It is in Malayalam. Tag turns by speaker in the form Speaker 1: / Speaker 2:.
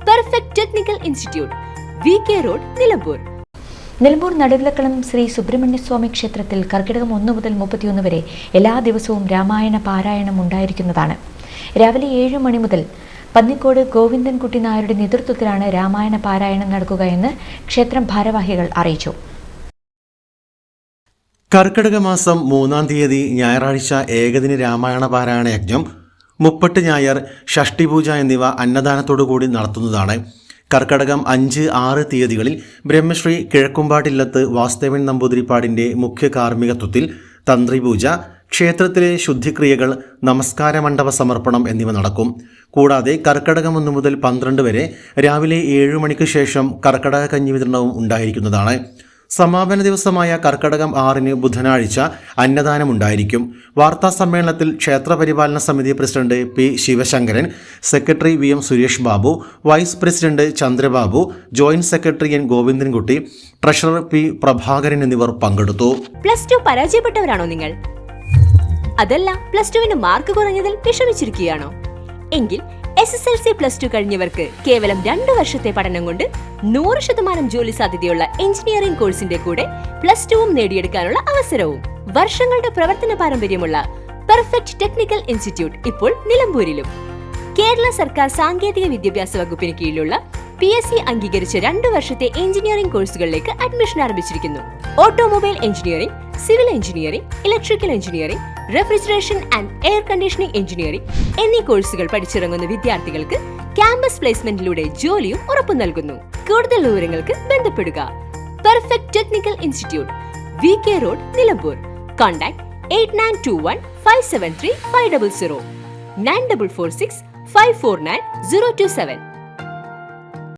Speaker 1: Perfect technical institute, VK road, Nilambur.
Speaker 2: Nilambur Naduvilakkalam Shri Subrahmanyaswamy ക്ഷേത്രത്തിൽ കർക്കിടകം 1 മുതൽ 31 വരെ എല്ലാ ദിവസവും രാമായണ പാരായണം ഉണ്ടായിരിക്കുന്നതാണ്. രാവിലെ 7 മണി മുതൽ പന്നിക്കോട് ഗോവിന്ദൻകുട്ടി നായരുടെ നേതൃത്വത്തിലാണ് രാമായണ പാരായണം നടക്കുക എന്ന് ക്ഷേത്രം ഭാരവാഹികൾ അറിയിച്ചു.
Speaker 3: കർക്കിടക മാസം 3-ാം തീയതി ഞായറാഴ്ച ഏകദിന രാമായണ പാരായണ യജ്ഞം, മുപ്പട്ട് ഞായർ, ഷഷ്ടിപൂജ എന്നിവ അന്നദാനത്തോടുകൂടി നടത്തുന്നതാണ്. കർക്കിടകം 5-6 തീയതികളിൽ ബ്രഹ്മശ്രീ കിഴക്കുംപാട്ടില്ലത്ത് വാസ്തവൻ നമ്പൂതിരിപ്പാടിൻ്റെ മുഖ്യ കാർമ്മികത്വത്തിൽ തന്ത്രിപൂജ, ക്ഷേത്രത്തിലെ ശുദ്ധിക്രിയകൾ, നമസ്കാര മണ്ഡപ സമർപ്പണം എന്നിവ നടക്കും. കൂടാതെ കർക്കിടകം 1 മുതൽ 12 വരെ രാവിലെ 7 മണിക്ക് ശേഷം കർക്കിടക കഞ്ഞി വിതരണവും ഉണ്ടായിരിക്കുന്നതാണ്. സമാപന ദിവസമായ കർക്കിടകം 6-ന് ബുധനാഴ്ച അന്നദാനം ഉണ്ടായിരിക്കും. വാർത്താ സമ്മേളനത്തിൽ ക്ഷേത്രപരിപാലന സമിതി president P Sivasankaran, secretary VM Suresh Babu, vice president Chandrababu, joint secretary N Govindankutty, treasurer P Prabhakaran എന്നിവർ പങ്കെടുത്തു.
Speaker 1: +2 പരാജയപ്പെട്ടവരാണോ നിങ്ങൾ? അതല്ല +2-ന് മാർക്ക് കുറഞ്ഞതിൽ വിഷമിച്ചിരിക്കുകയാണോ? എങ്കിൽ SSLC +2 കഴിഞ്ഞവർക്ക് കേവലം 2 വർഷത്തെ പഠനം കൊണ്ട് 100% ജോലി സാധ്യതയുള്ള എഞ്ചിനീയറിംഗ് കോഴ്സിന്റെ കൂടെ +2-ഉം നേടിയെടുക്കാനുള്ള അവസരവും. വർഷങ്ങളുടെ പ്രവർത്തന പാരമ്പര്യമുള്ള പെർഫെക്റ്റ് ടെക്നിക്കൽ ഇൻസ്റ്റിറ്റ്യൂട്ട് ഇപ്പോൾ നിലമ്പൂരിലും. കേരള സർക്കാർ സാങ്കേതിക വിദ്യാഭ്യാസ വകുപ്പിന് കീഴിലുള്ള PSC അംഗീകരിച്ച 2 വർഷത്തെ എഞ്ചിനീയറിംഗ് കോഴ്സുകളിലേക്ക് അഡ്മിഷൻ ആരംഭിച്ചിരിക്കുന്നു. Automobile engineering, civil engineering, electrical engineering, refrigeration and air conditioning engineering എന്നീ കോഴ്സുകൾ പഠിച്ചിറങ്ങുന്ന വിദ്യാർത്ഥികൾക്ക് ക്യാമ്പസ് പ്ലേസ്മെന്റിലൂടെ ജോലിയും ഉറപ്പു നൽകുന്നു. കൂടുതൽ വിവരങ്ങൾക്ക് ബന്ധപ്പെടുക. Perfect technical institute, VK road, Nilambur. Contact 8921 573 500 9446 549 027.